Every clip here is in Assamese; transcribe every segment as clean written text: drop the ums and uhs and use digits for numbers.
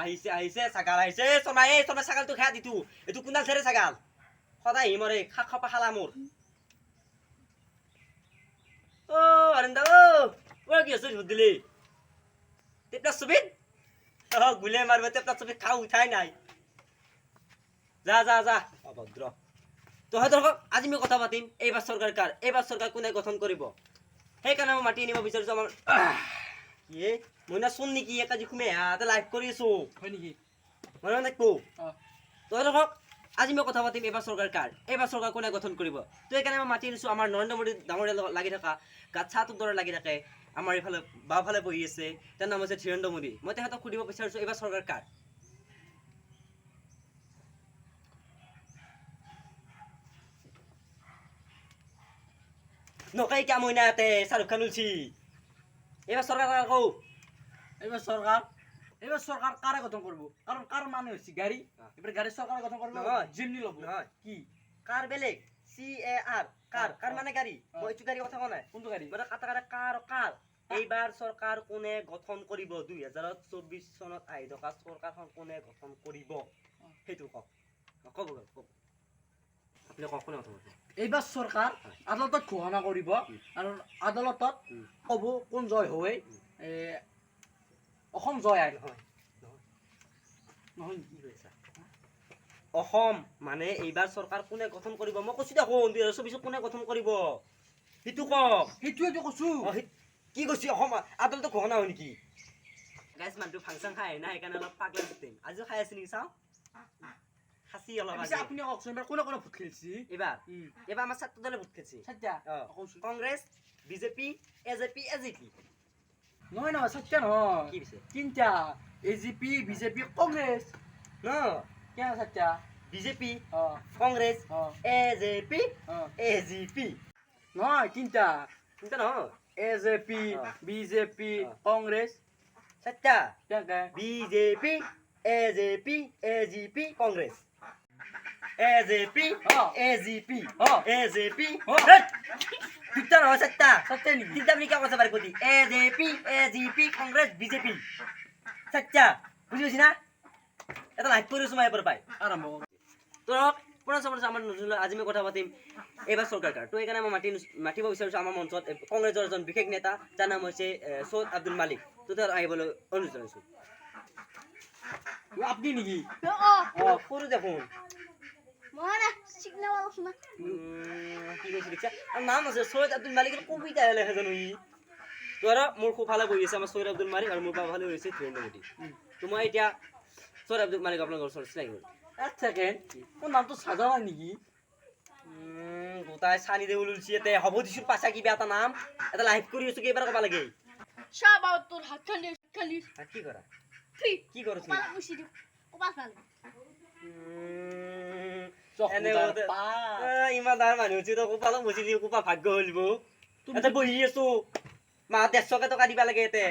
আহিছে ছাগাল আহিছে শৰ্মা ছাগালটো খাই দিতো এইটো কোনডাল ছেৰে ছাগাল সদায় আহি মৰে খাপা খালা মোৰ ও আনন্দ ও কি আছে দিলি টেপটা সুবিত গুলে মারবে টেপটা সুবিত খাও উঠাই নাই যা অভদ্র তো হয়তো আজি আমি কথা পাতিম এইবাৰ চৰকাৰ কোনে গঠন কৰিব সেইকাৰণে মই মাতি নিব বিচাৰিছো আমাৰ কি মই না শুন নেকি এটা যি খুমে হাতে লাইভ কৰি আছো হয় নেকি মনে দেখো তো হয়তো আজি মই কথা পাতিম এইবাৰ চৰকাৰ কোনে গঠন কৰিব তো সেইকাৰণে মই মাতি নিছো আমাৰ নৰেন্দ্ৰ মোদী ডাঙৰীয়া লাগি থকা গাত ছাটোৰ দৰে লাগি থাকে আমাৰ ইফালে বাওঁফালে বহি আছে তাৰ নাম হৈছে ধীৰেন্দ্ৰ মোদী মই তেখেতক সুধিব বিচাৰিছো এইবাৰ চৰকাৰ কাৰ নকাই কাম হই না তে শাহৰুখ খান উলছি এবাৰ সৰকাৰ কও এইবাৰ চৰকাৰ কাৰে গঠন কৰিব কাৰণ কাৰ মানে হৈছে গাড়ী এবাৰ গাড়ী চৰকাৰ গঠন কৰিব জিমনি ল'ব কি কাৰ বেলেগ CAR কাৰ মানে গাড়ী মই ইটো গাড়ী কথা কোৱা নাই কোনটো গাড়ী মানে কাটা কাৰ এইবাৰ চৰকাৰ কোনে গঠন কৰিব 2024 চনত আহি থকা চৰকাৰখন কোনে গঠন কৰিব সেইটো কওক কব আপুনি কওক কোনে গঠন কৰিব এইবাৰ চৰকাৰ আদালতত ঘোষণা কৰিব আৰু আদালতত ক'ব কোন জয় হয় অসম জয় আই নহয় কি কৈছা অসম মানে এইবাৰ চৰকাৰ কোনে গঠন কৰিব মই কৈছো দেখোন 2024 কোনে গঠন কৰিব সেইটো কওক সেইটোৱেতো কৈছো কি কৈছি অসম আদালতত ঘোষণা হয় নেকি গাইস মানটো ফাংচন খাই না সেইকাৰণে অলপ পাগলা দিম আজি খাই আছে নেকি চাও খাসি অলপ আছে আপুনি কওকচোন এবাৰ কোনে ভোট খেলিছি এবাৰ আমাৰ ছাত্ৰ দলে ভোট খেলিছি সত্য কংগ্ৰেছ বিজেপি এজেপি নহয় সত্য নহয় কি দিছে তিনটা এজিপি বিজেপি কংগ্ৰেছ ন কেন সত্য বিজেপি কংগ্ৰেছ এজেপি নহয় তিনটা নহয় এজেপি বিজেপি কংগ্ৰেছ সত্য কেনকে বিজেপি এজেপি কংগ্ৰেছ এজেপি তিনটা নহয় চারটা নেকি তিনটা আপনি কেমন কথা কদি এজেপি কংগ্রেস বিজেপি চারটা বুঝি পাইছি না এটা লাইক করে সময় পর পাই আরম্ভ তো পুনৰ আমাৰ নতুন আজি আমি কথা পাতিম এইবাৰ চৰকাৰ কাৰ তো এইকাৰণে মই মাতিব বিচাৰিছো আমাৰ মঞ্চত কংগ্ৰেছৰ এজন বিশেষ নেতা যাৰ নাম হৈছে সৈয়দ আব্দুল মালিক তো তাৰ আহিবলৈ অনুৰোধ জনাইছো আপনি নেকি সৰু দেখোন Mana? Signal na. কি কৈছে দেখিছা নাম আছে সৈয়দ আব্দুল মালিকৰ কবিতা লেখে জানো ই তো আৰু মোৰ খুব ভালে বহি আছে আমাৰ সৈয়দ আব্দুল মালিক আৰু মোৰ পৰা ভালে হৈছে ধীৰেন্দ্ৰ মোদী তো মই এতিয়া সৈয়দ আব্দুল মালিক আপোনাৰ ঘৰ ওচৰত চিনাকি এক সেকেন্ড মোৰ নামটো সাজাবা নেকি গোটাই চানি দে উলুলছি এতে হ'ব দিছো পাছা কিবা এটা নাম এটা লাইভ কৰি আছো কেইবাৰ কবা লাগে Shabaw tur hakali. কি কৰা Free. কি কৰোছ Pala musido. Opas pala. ইমানদাৰ মানুহ হৈছে তো কোপালো মুচি দি কোপা ভাগ্য হলিব এটা বহি আছো মা 150 টকা দিবা লাগে এতে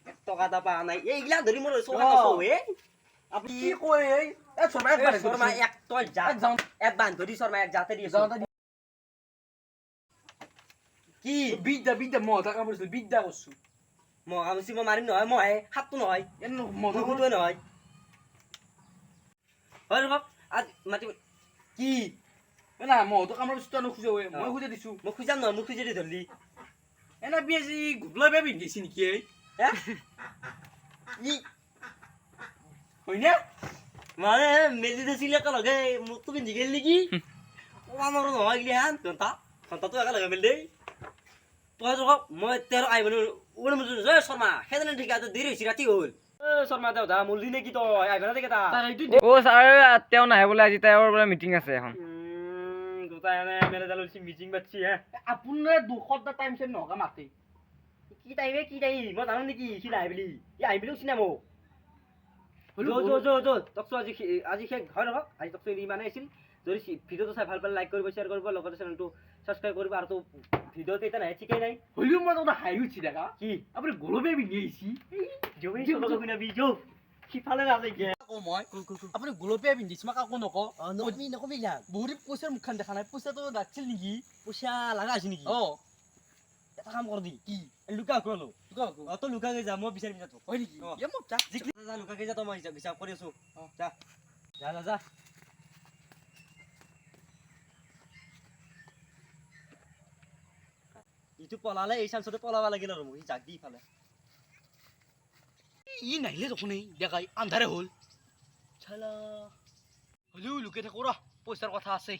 1 টকা এটা পা নাই এইগিলা ধৰি মোৰ আপনি কি কয় এই শৰ্মা এক তই যা এক বান্ধ ধৰি শৰ্মা এক যাতে দি কি বিদ্যা মজা কাম কৰিছিল বিদ্যা কৰছো মই মাৰিম নহয় মই হাতটো নহয় মজা মজা নহয় হয় ৰব আজ মাতি কি না মহতো কামৰ বস্তু নোখোজে মই খুজে দিছো মই খুজাম নহয় মোক খুজি দি ধৰলি এনা বিজি গুবলা বে পিন্ধিছি নেকি এই ই হয়নে মানে মেলি দিছিলে কা লগে মোক তো পিন্ধি গেল নেকি ও আমাৰ নহয় গিলান ঘন্টাটো একা লগে মেল দেই তই ৰব মই তেৰ আইবনো ওলে মুজ জয় শৰ্মা হেদনে ঠিক আছে দেৰি হৈছে ৰাতি হ'ল শৰ্মা দেও দা মুলদি নেকি তই আইবনা দেখে তা ও ছাৰ তেওঁ নাহে বোলে আজি তেওঁৰ বোলে মিটিং আছে এখন গোটাই আনে মেলে দালছি মিটিং বাচ্ছি হে আপোনাৰ দুখত টাইম চেন নহকা মাতে কি টাইম মই জানো নেকি সি নাই বুলি ই আই বুলি চিনা মোক তকছো আজি শেষ হয় নহয় আজি তকছো ইমানে আছিল যদি ভিডিওটো চাই ভাল পালে লাইক কৰিব শ্বেয়াৰ কৰিব লগতে চেনেলটো সাবস্ক্ৰাইব কৰিব আৰু তো ভিডিও কেইটা নাই ঠিকই নাই হলিও মই তো হাই উঠি দেখা কি আপুনি গলবে বিনি আইছি জমি সব গুনা বিজো সিফালে আছে গে মই আপুনি গলবে বিন্দিছ মাকা কো নক নকবি লা বহুত পইচাৰ মুখখান দেখা নাই পইচাটো দাছিল নেকি পইচা লাগা আছে নেকি এটা কাম কৰ দি কি লুকা কৰলো লুকা বাকু তই লুকাকে যা মই বিচাৰিম যা তোক হয় নেকি অ। এ মোক যা যা লুকাকে যা তই মই হিচাপ কৰি আছো অ। যা যা যা যা ইটো পলালে এই চান্সতে পলাব লাগিল আৰু মোক জাক দি ইফালে ই নাহিলে দেখোন এই দেখাই আন্ধাৰে হ'ল চালা হ'লেও লুকাই থাকো ৰ পইচাৰ কথা আছে